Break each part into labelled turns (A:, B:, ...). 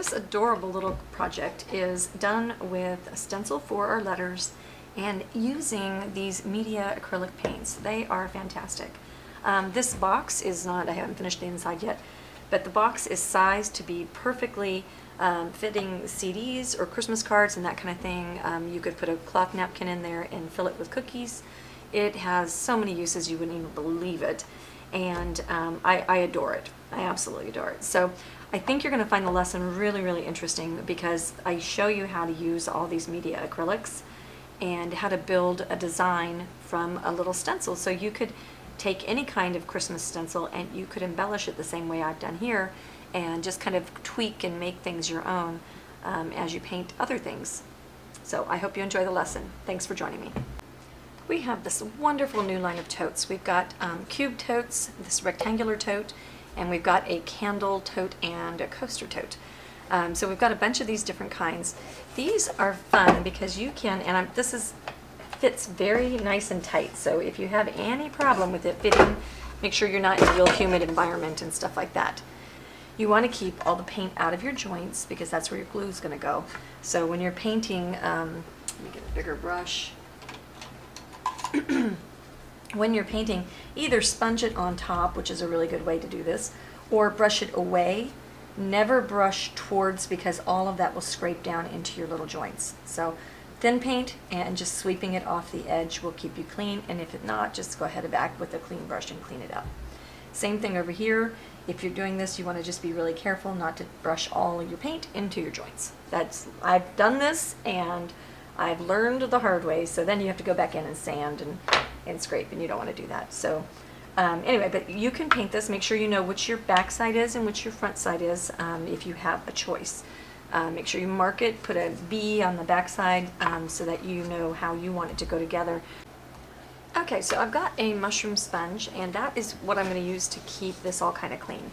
A: This adorable little project is done with a stencil for our letters and using these media acrylic paints. They are fantastic. This box is not, I haven't finished the inside yet, but the box is sized to be perfectly fitting CDs or Christmas cards and that kind of thing. You could put a cloth napkin in there and fill it with cookies. It has so many uses you wouldn't even believe it, and I adore it. I absolutely adore it. So I think you're going to find the lesson really, really interesting because I show you how to use all these media acrylics and how to build a design from a little stencil. So you could take any kind of Christmas stencil and you could embellish it the same way I've done here and just kind of tweak and make things your own as you paint other things. So I hope you enjoy the lesson. Thanks for joining me. We have this wonderful new line of totes. We've got cube totes, this rectangular tote, and we've got a candle tote and a coaster tote. So we've got a bunch of these different kinds. These are fun because you can, and fits very nice and tight. So if you have any problem with it fitting, make sure you're not in a real humid environment and stuff like that. You want to keep all the paint out of your joints because that's where your glue is going to go. So when you're painting, let me get a bigger brush. When you're painting, either sponge it on top, which is a really good way to do this, or brush it away. Never brush towards because all of that will scrape down into your little joints. So thin paint and just sweeping it off the edge will keep you clean, and if it not, just go ahead and back with a clean brush and clean it up. Same thing over here. If you're doing this, you want to just be really careful not to brush all your paint into your joints. I've done this and I've learned the hard way, so then you have to go back in and sand and scrape, and you don't want to do that. So anyway, but you can paint this. Make sure you know which your back side is and which your front side is if you have a choice. Make sure you mark it, put a B on the back side so that you know how you want it to go together. Okay, so I've got a mushroom sponge, and that is what I'm going to use to keep this all kind of clean.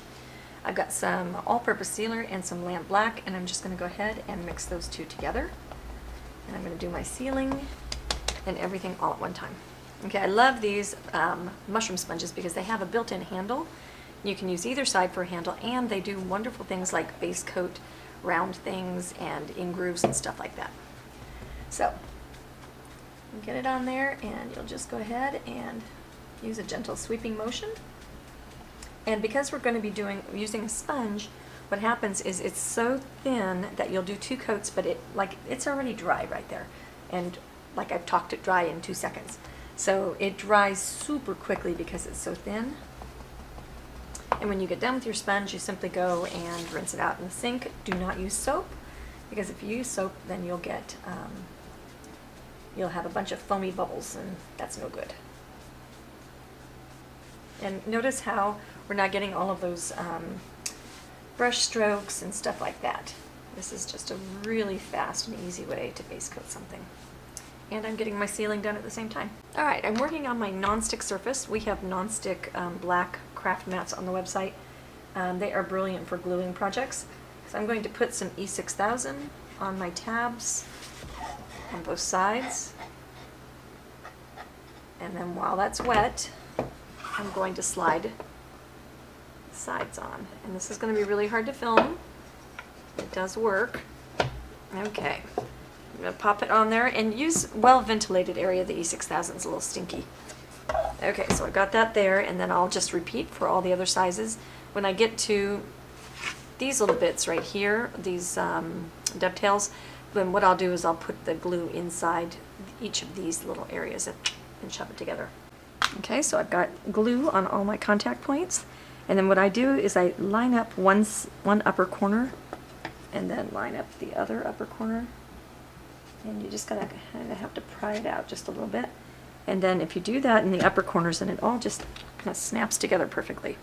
A: I've got some all-purpose sealer and some lamp black, and I'm just going to go ahead and mix those two together. And I'm going to do my sealing and everything all at one time. Okay, I love these mushroom sponges because they have a built-in handle. You can use either side for a handle, and they do wonderful things like base coat round things and in grooves and stuff like that. So get it on there, and you'll just go ahead and use a gentle sweeping motion. And because we're going to be using a sponge, what happens is it's so thin that you'll do 2 coats, but it's already dry right there, and like I've talked it dry in 2 seconds. So it dries super quickly because it's so thin. And when you get done with your sponge, you simply go and rinse it out in the sink. Do not use soap, because if you use soap, then you'll get you'll have a bunch of foamy bubbles, and that's no good. And notice how we're not getting all of those brush strokes and stuff like that. This is just a really fast and easy way to base coat something. And I'm getting my sealing done at the same time. Alright, I'm working on my non-stick surface. We have non-stick black craft mats on the website. They are brilliant for gluing projects. So I'm going to put some E6000 on my tabs on both sides. And then while that's wet, I'm going to slide the sides on. And this is going to be really hard to film. It does work. Okay. I'm going to pop it on there and use well-ventilated area. The E6000 is a little stinky. Okay, so I've got that there, and then I'll just repeat for all the other sizes. When I get to these little bits right here, these dovetails, then what I'll do is I'll put the glue inside each of these little areas and shove it together. Okay, so I've got glue on all my contact points, and then what I do is I line up one upper corner and then line up the other upper corner, and you just gotta kind of have to pry it out just a little bit. And then if you do that in the upper corners, then it all just kind of snaps together perfectly.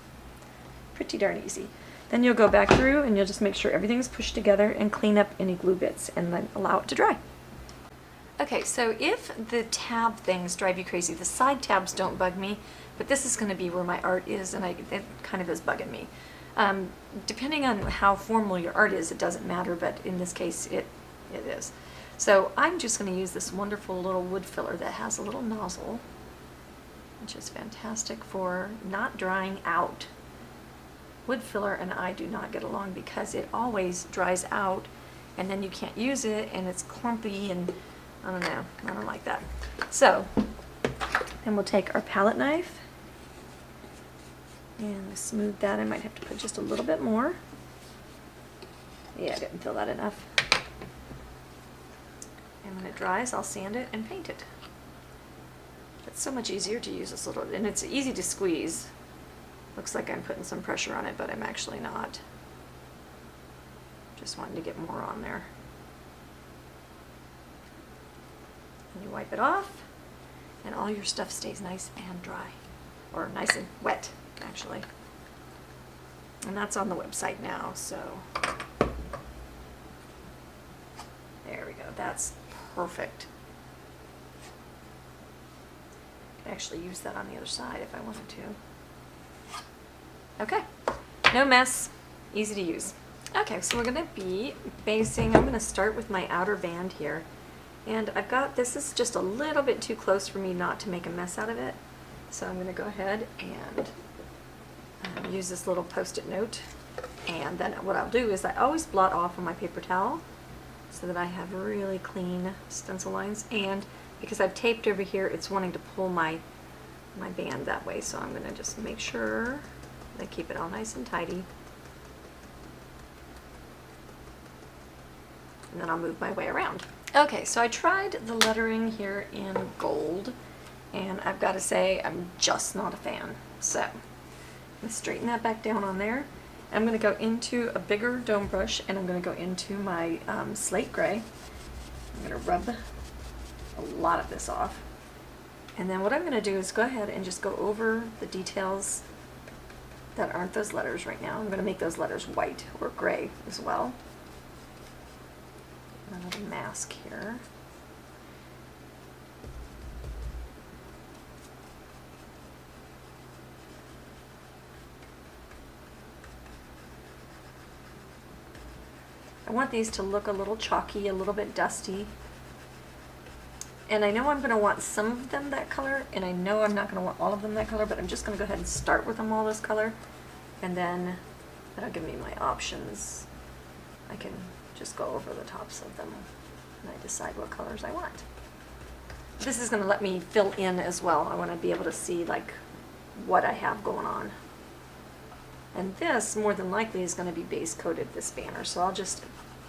A: Pretty darn easy. Then you'll go back through and you'll just make sure everything's pushed together and clean up any glue bits and then allow it to dry. Okay, so if the tab things drive you crazy, the side tabs don't bug me, but this is going to be where my art is, and it kind of is bugging me. Depending on how formal your art is, it doesn't matter, but in this case it is. So I'm just going to use this wonderful little wood filler that has a little nozzle, which is fantastic for not drying out. wood filler and I do not get along because it always dries out and then you can't use it and it's clumpy and I don't know, I don't like that. So, then we'll take our palette knife and smooth that. I might have to put just a little bit more. Yeah, I didn't feel that enough. And when it dries, I'll sand it and paint it. It's so much easier to use this little, and it's easy to squeeze. Looks like I'm putting some pressure on it, but I'm actually not. Just wanting to get more on there. And you wipe it off, and all your stuff stays nice and dry. Or nice and wet, actually. And that's on the website now, so. There we go, that's perfect. I could actually use that on the other side if I wanted to. Okay, no mess, easy to use. Okay, so we're gonna be basing, I'm gonna start with my outer band here. And I've got, this is just a little bit too close for me not to make a mess out of it. So I'm gonna go ahead and use this little post-it note. And then what I'll do is I always blot off on my paper towel so that I have really clean stencil lines. And because I've taped over here, it's wanting to pull my band that way. So I'm gonna just make sure I keep it all nice and tidy. And then I'll move my way around. Okay, so I tried the lettering here in gold, and I've got to say I'm just not a fan. So I'm going to straighten that back down on there. I'm going to go into a bigger dome brush, and I'm going to go into my slate gray. I'm going to rub a lot of this off. And then what I'm going to do is go ahead and just go over the details that aren't those letters right now. I'm going to make those letters white or gray as well. Another mask here. I want these to look a little chalky, a little bit dusty. And I know I'm going to want some of them that color, and I know I'm not going to want all of them that color, but I'm just going to go ahead and start with them all this color, and then that'll give me my options. I can just go over the tops of them and I decide what colors I want. This is going to let me fill in as well. I want to be able to see like what I have going on. And this more than likely is going to be base coated, this banner, so I'll just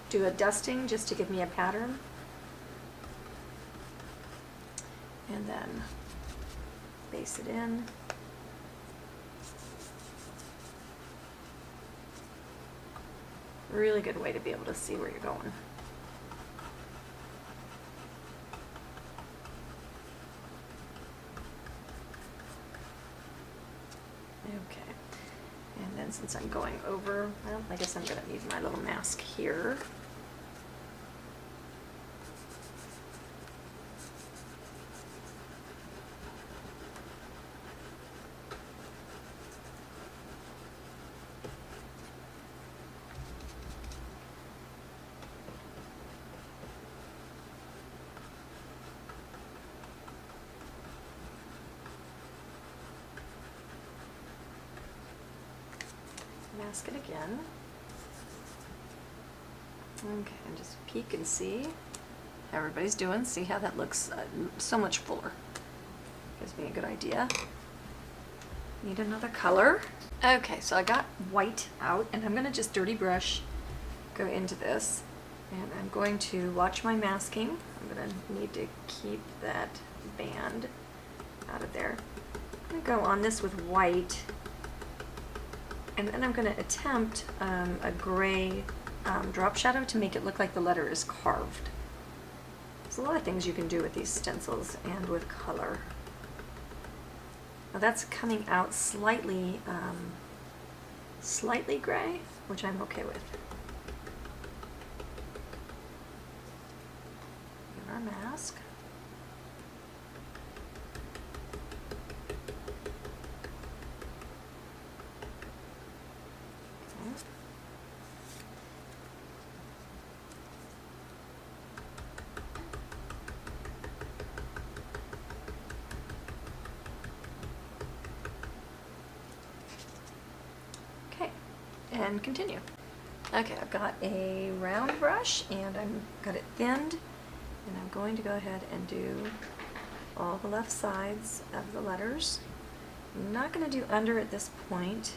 A: do a dusting just to give me a pattern. And then base it in. Really good way to be able to see where you're going. Okay, and then since I'm going over, well, I guess I'm going to need my little mask here. Mask it again. Okay, and just peek and see how everybody's doing. See how that looks so much fuller. Gives me a good idea. Need another color. Okay, so I got white out, and I'm going to just dirty brush go into this, and I'm going to watch my masking. I'm going to need to keep that band out of there. I'm going to go on this with white. And then I'm going to attempt a gray drop shadow to make it look like the letter is carved. There's a lot of things you can do with these stencils and with color. Now that's coming out slightly, slightly gray, which I'm okay with. Give our mask. and continue. Okay, I've got a round brush and I've got it thinned, and I'm going to go ahead and do all the left sides of the letters. I'm not going to do under at this point.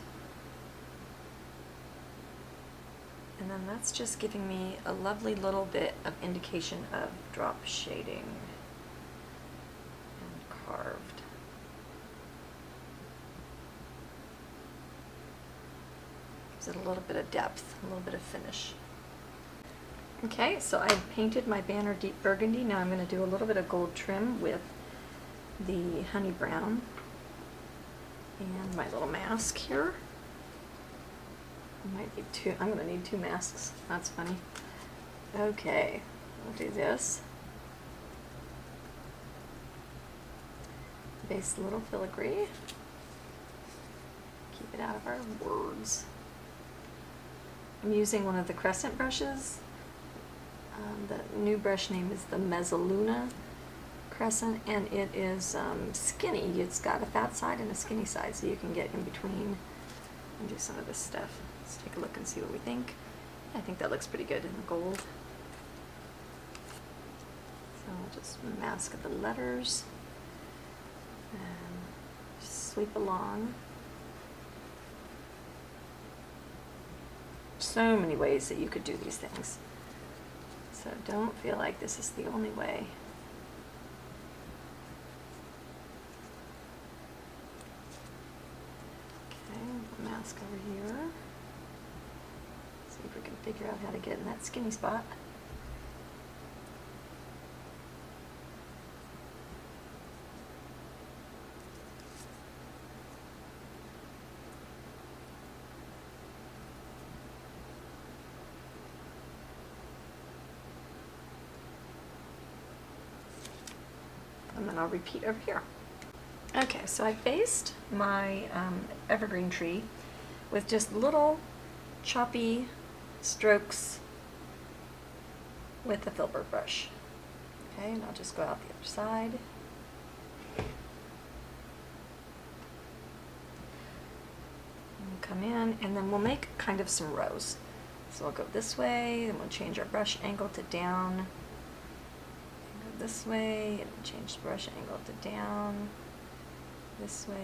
A: And then that's just giving me a lovely little bit of indication of drop shading and carved. Gives it a little bit of depth, a little bit of finish. Okay, so I painted my banner deep burgundy. Now I'm going to do a little bit of gold trim with the honey brown and my little mask here. I might need two. I'm going to need two masks. That's funny. Okay, we'll do this. Base a little filigree. Keep it out of our words. I'm using one of the crescent brushes. The new brush name is the Mezzaluna Crescent, and it is skinny. It's got a fat side and a skinny side, so you can get in between and do some of this stuff. Let's take a look and see what we think. I think that looks pretty good in the gold. So I'll just mask the letters and sweep along. So many ways that you could do these things. So don't feel like this is the only way. Okay, mask over here. See if we can figure out how to get in that skinny spot. And then I'll repeat over here. Okay, so I based my evergreen tree with just little choppy strokes with the filbert brush. Okay, and I'll just go out the other side. And come in, and then we'll make kind of some rows. So we'll go this way, and we'll change our brush angle to down. And go this way, and change the brush angle to down. This way.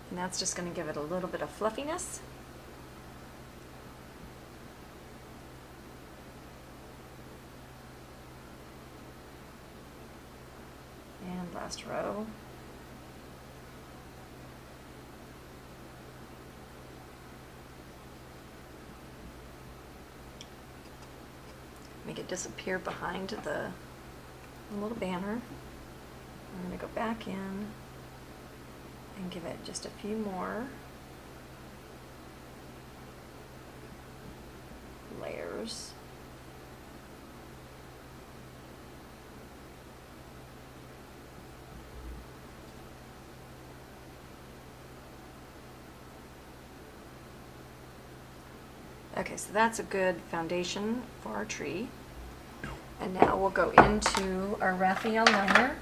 A: And that's just going to give it a little bit of fluffiness. And last row. Make it disappear behind the little banner. I'm going to go back in and give it just a few more layers. Okay, so that's a good foundation for our tree. And now we'll go into our Raphael liner.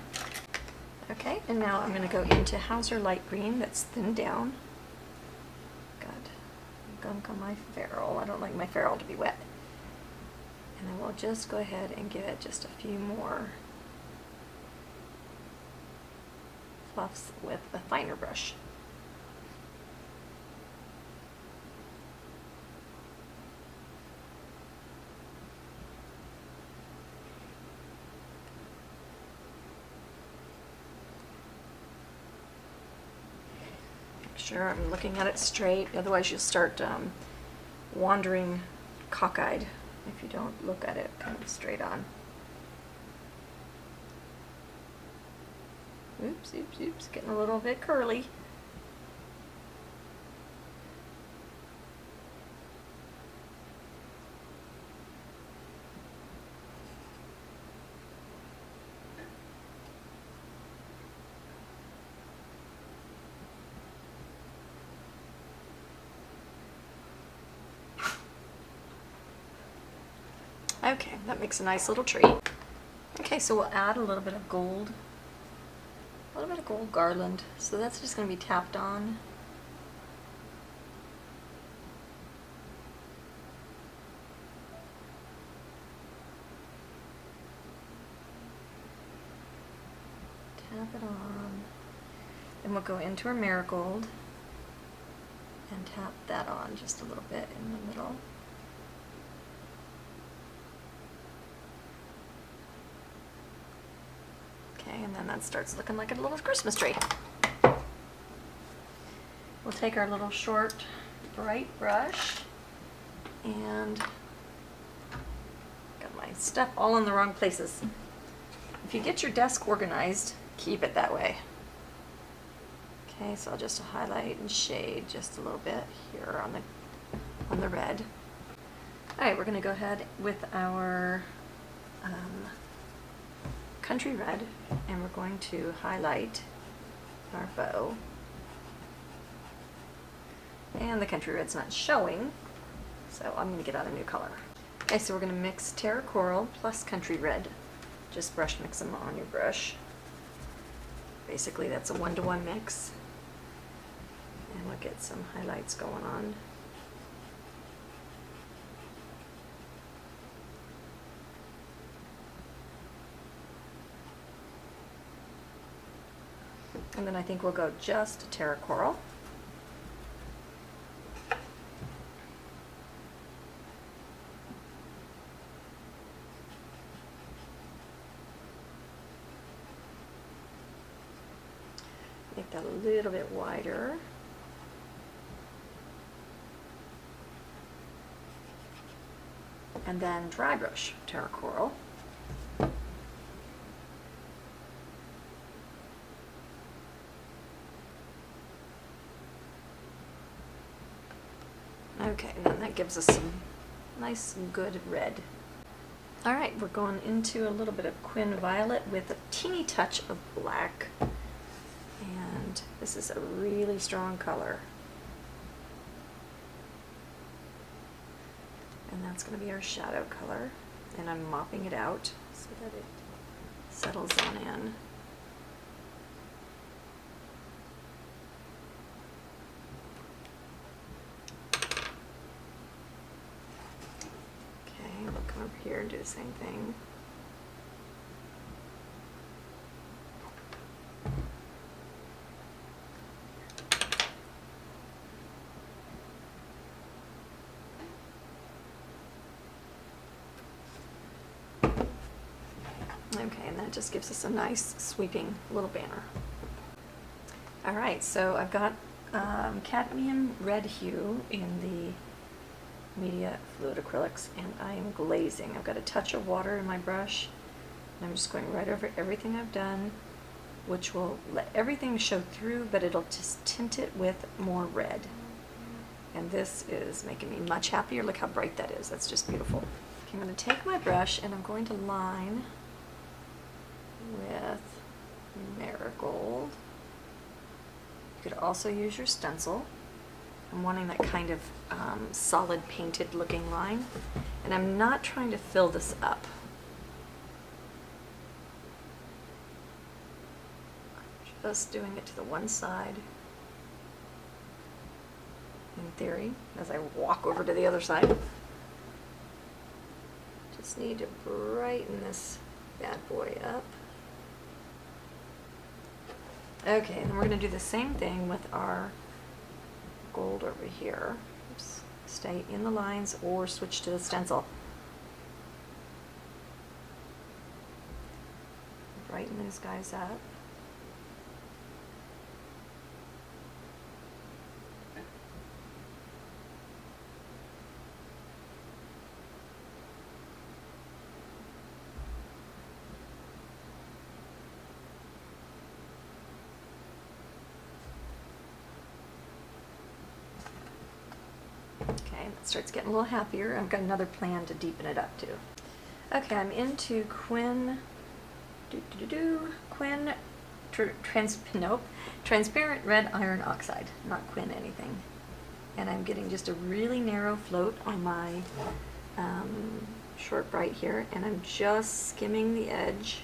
A: Okay, and now I'm going to go into Hauser light green that's thinned down. Got gunk on my ferrule. I don't like my ferrule to be wet. And then we'll just go ahead and give it just a few more fluffs with a finer brush. Sure, I'm looking at it straight, otherwise you'll start wandering cockeyed if you don't look at it kind of straight on. Oops, oops, oops, getting a little bit curly. Okay, that makes a nice little tree. Okay, so we'll add a little bit of gold a little bit of gold garland. So that's just going to be tapped on. Tap it on. Then we'll go into our marigold and tap that on just a little bit in the middle. Okay, and then that starts looking like a little Christmas tree. We'll take our little short, bright brush and got my stuff all in the wrong places. If you get your desk organized, keep it that way. Okay, so I'll just highlight and shade just a little bit here on the red. All right, we're going to go ahead with our country red, and we're going to highlight our bow. And the country red's not showing, so I'm going to get out a new color. Okay, so we're going to mix terra coral plus country red. Just brush mix them on your brush. Basically, that's a 1-to-1 mix. And we'll get some highlights going on. And then I think we'll go just terra coral. Make that a little bit wider. And then dry brush terra coral. Okay, and then that gives us some nice good red. All right, we're going into a little bit of Quin Violet with a teeny touch of black. And this is a really strong color. And that's going to be our shadow color. And I'm mopping it out so that it settles on in. Okay, we'll come over here and do the same thing. Okay, and that just gives us a nice sweeping little banner. All right, so I've got cadmium red hue in the media fluid acrylics, and I am glazing. I've got a touch of water in my brush, and I'm just going right over everything I've done, which will let everything show through, but it'll just tint it with more red. And this is making me much happier. Look how bright that is. That's just beautiful. Okay, I'm going to take my brush and I'm going to line with marigold. You could also use your stencil. I'm wanting that kind of solid painted looking line, and I'm not trying to fill this up. I'm just doing it to the one side in theory as I walk over to the other side. Just need to brighten this bad boy up. Okay, and then we're going to do the same thing with our gold over here. Oops. Stay in the lines or switch to the stencil. Brighten these guys up. Okay, that starts getting a little happier. I've got another plan to deepen it up too. Okay, I'm into Quin, transparent red iron oxide, not Quin anything. And I'm getting just a really narrow float on my short bright here, and I'm just skimming the edge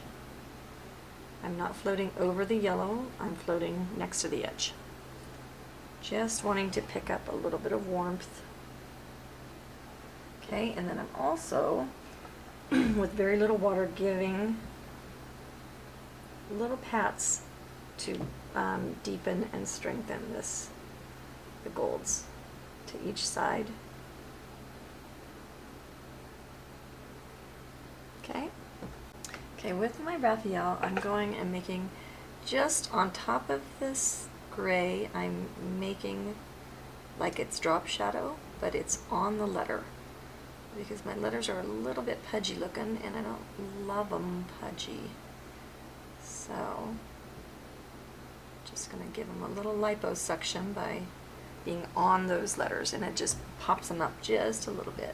A: I'm not floating over the yellow, I'm floating next to the edge. Just wanting to pick up a little bit of warmth. Okay, and then I'm also, with very little water, giving little pats to deepen and strengthen the golds to each side. Okay. Okay, with my Raphael, I'm going and making just on top of this gray, I'm making like it's drop shadow, but it's on the letter, because my letters are a little bit pudgy looking and I don't love them pudgy. So just going to give them a little liposuction by being on those letters, and it just pops them up just a little bit.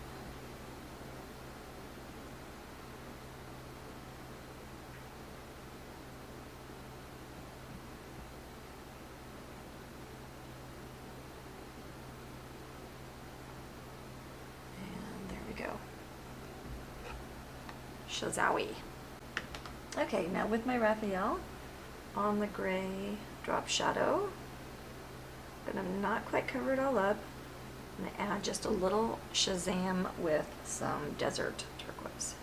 A: And there we go. Shazowie. Okay, now with my Raphael on the gray drop shadow, I'm going to not quite cover it all up. I'm going to add just a little Shazam with some desert turquoise.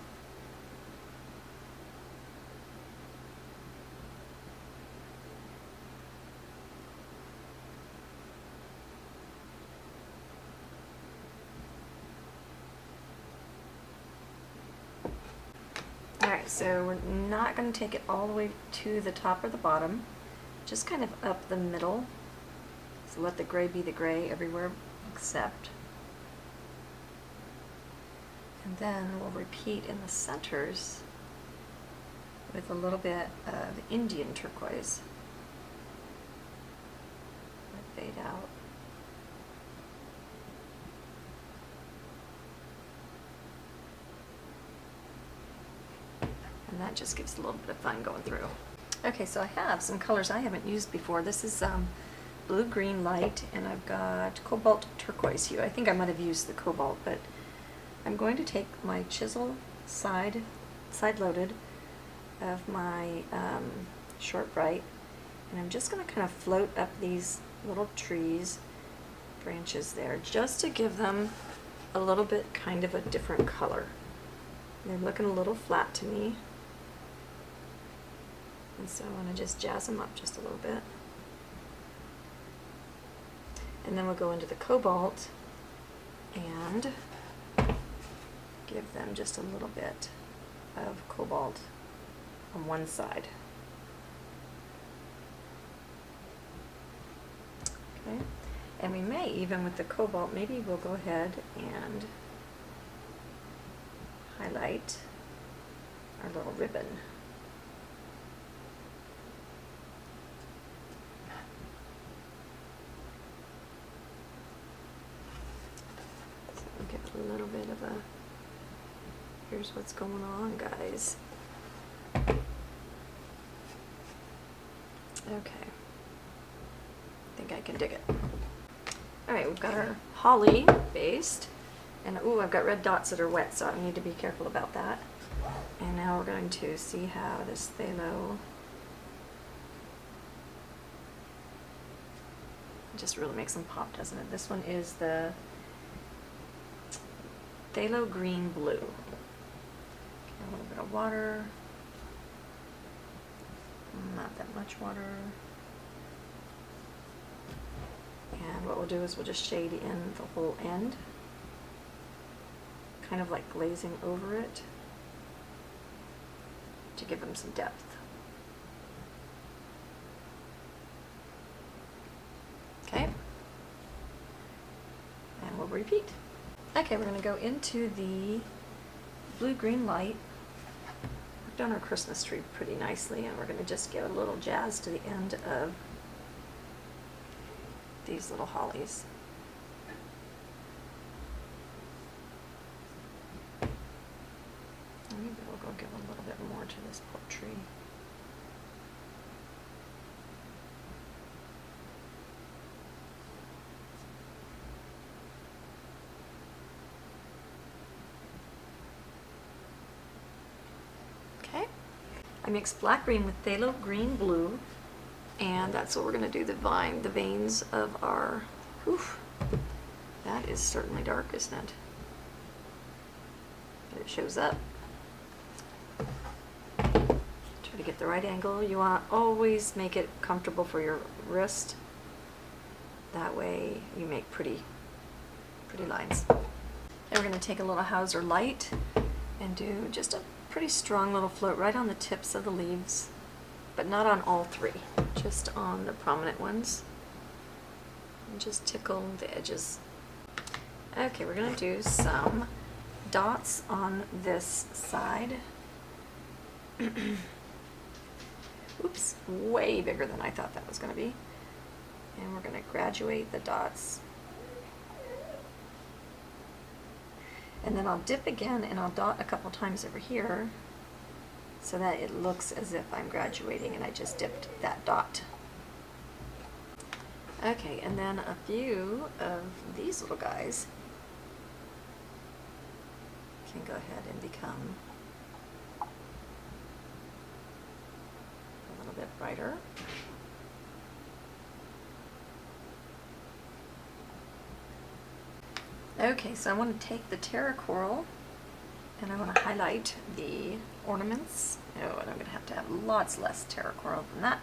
A: Alright, so we're not going to take it all the way to the top or the bottom, just kind of up the middle. So let the gray be the gray everywhere except. And then we'll repeat in the centers with a little bit of Indian turquoise. Fade out. And that just gives a little bit of fun going through. Okay, so I have some colors I haven't used before. This is blue-green light, and I've got cobalt turquoise hue. I think I might have used the cobalt, but I'm going to take my chisel side-loaded of my short bright, and I'm just going to kind of float up these little trees, branches there, just to give them a little bit kind of a different color. They're looking a little flat to me. And so I want to just jazz them up just a little bit. And then we'll go into the cobalt and give them just a little bit of cobalt on one side. Okay, and we may even with the cobalt, maybe we'll go ahead and highlight our little ribbon. Give it a little bit of a, here's what's going on, guys. Okay, I think I can dig it. Alright, we've got our holly based, and ooh, I've got red dots that are wet, so I need to be careful about that. And now we're going to see how this phthalo just really makes them pop, doesn't it? This one is the phthalo green blue. Okay, a little bit of water, not that much water. And what we'll do is we'll just shade in the whole end, kind of like glazing over it to give them some depth. Okay, and we'll repeat. Okay, we're going to go into the blue-green light. We've done our Christmas tree pretty nicely, and we're going to just give a little jazz to the end of these little hollies. Maybe we'll go give a little bit more to this poor tree. I mixed black green with phthalo green blue, and that's what we're going to do, the veins of our, oof, that is certainly dark, isn't it? But it shows up. Try to get the right angle. You want to always make it comfortable for your wrist. That way you make pretty lines. And we're going to take a little Hauser light and do just a pretty strong little float right on the tips of the leaves, but not on all three, just on the prominent ones. And just tickle the edges. Okay, we're going to do some dots on this side. Oops, way bigger than I thought that was going to be. And we're going to graduate the dots. And then I'll dip again and I'll dot a couple times over here so that it looks as if I'm graduating and I just dipped that dot. Okay, and then a few of these little guys can go ahead and become a little bit brighter. Okay, so I want to take the terra coral and I want to highlight the ornaments. Oh, and I'm going to have lots less terra coral than that.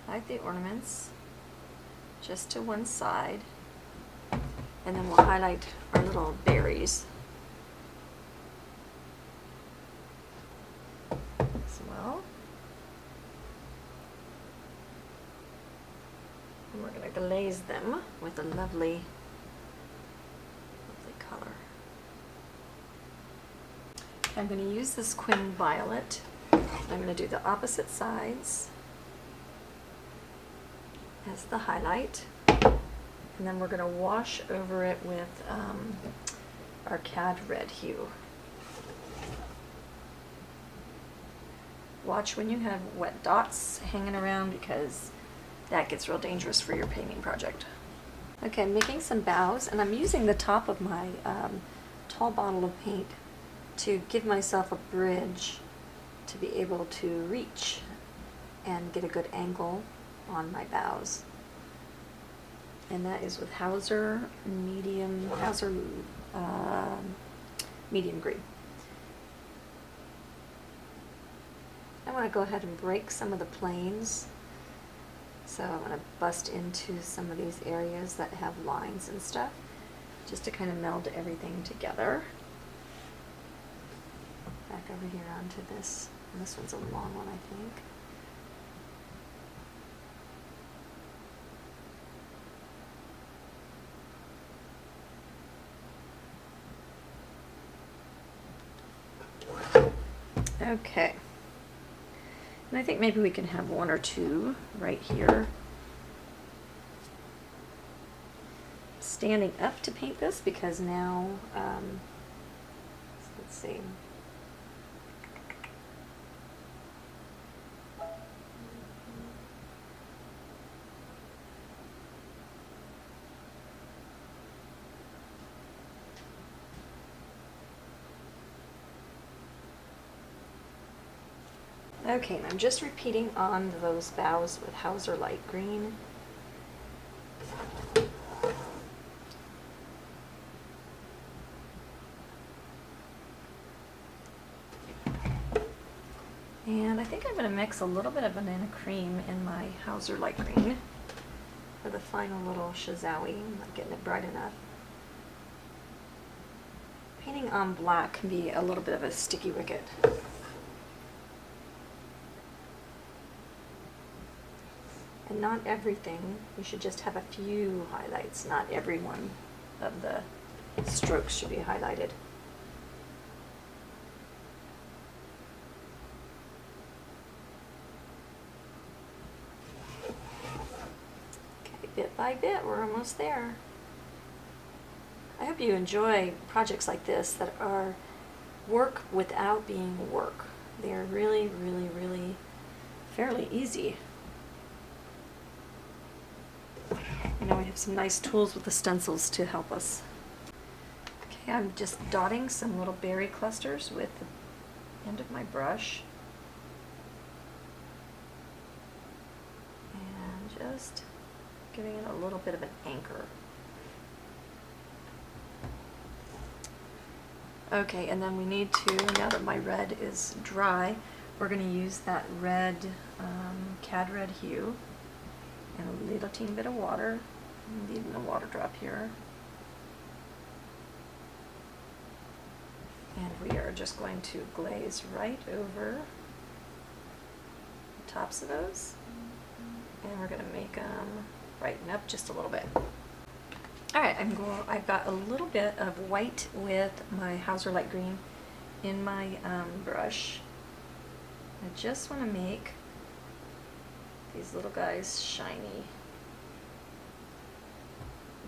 A: Highlight the ornaments just to one side, and then we'll highlight our little berries as well. And we're going to glaze them with a lovely color. I'm going to use this Quin Violet. I'm going to do the opposite sides as the highlight, and then we're going to wash over it with our Cad Red hue. Watch when you have wet dots hanging around, because that gets real dangerous for your painting project. Okay, I'm making some boughs, and I'm using the top of my tall bottle of paint to give myself a bridge to be able to reach and get a good angle on my boughs. And that is with Hauser medium green. I want to go ahead and break some of the planes. So I'm going to bust into some of these areas that have lines and stuff, just to kind of meld everything together. Back over here onto this. And this one's a long one, I think. Okay. And I think maybe we can have one or two right here. Standing up to paint this because now, let's see. Okay, and I'm just repeating on those boughs with Hauser Light Green. And I think I'm going to mix a little bit of banana cream in my Hauser Light Green for the final little shazowie. I'm not getting it bright enough. Painting on black can be a little bit of a sticky wicket. And not everything, you should just have a few highlights, not every one of the strokes should be highlighted. Okay, bit by bit, we're almost there. I hope you enjoy projects like this that are work without being work. They are really, really, really fairly easy. You know, we have some nice tools with the stencils to help us. Okay, Okay, I'm just dotting some little berry clusters with the end of my brush. And just giving it a little bit of an anchor. Okay, and then we need to, now that my red is dry, we're going to use that red, cad red hue and a little teeny bit of water. I'm needing a water drop here. And we are just going to glaze right over the tops of those. And we're going to make them brighten up just a little bit. Alright, I've got a little bit of white with my Hauser Light Green in my brush. I just want to make these little guys shiny.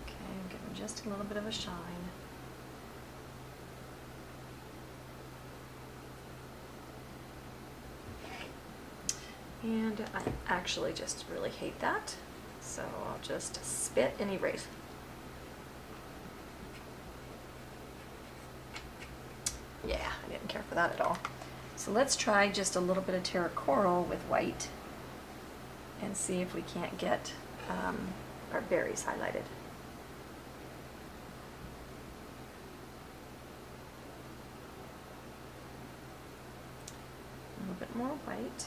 A: Okay, I'm giving just a little bit of a shine. And I actually just really hate that, so I'll just spit and erase. Yeah, I didn't care for that at all. So let's try just a little bit of terra coral with white and see if we can't get our berries highlighted. A little bit more white.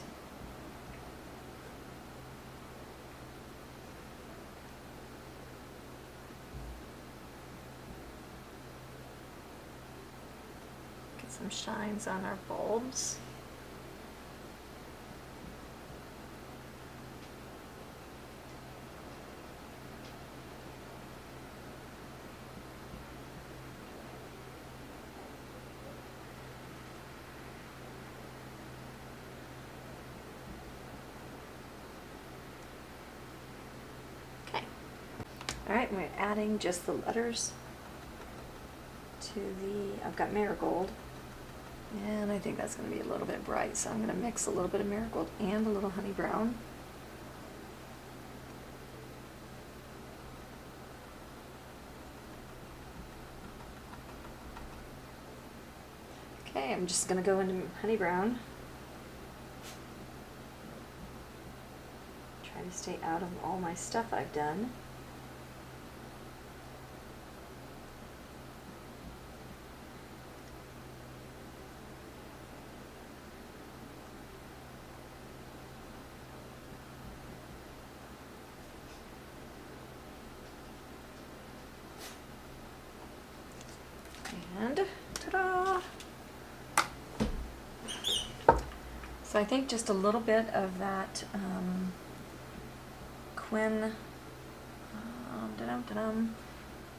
A: Some shines on our bulbs. Okay. All right, we're adding just the letters to the, I've got marigold. And I think that's going to be a little bit bright, so I'm going to mix a little bit of marigold and a little honey brown. Okay, I'm just going to go into honey brown. Try to stay out of all my stuff I've done. And ta-da! So I think just a little bit of that Quin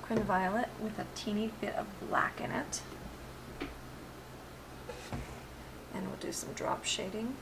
A: Violet with a teeny bit of black in it. And we'll do some drop shading.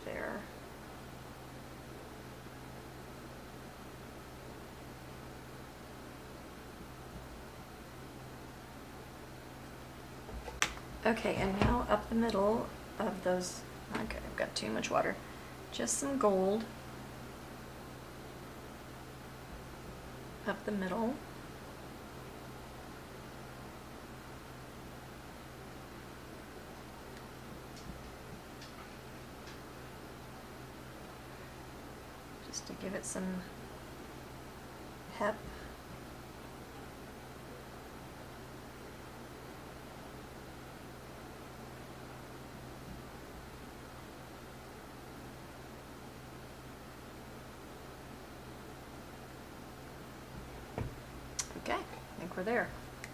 A: There. Okay, and now up the middle of those, okay, I've got too much water. Just some gold up the middle. To give it some pep. Okay, I think we're there.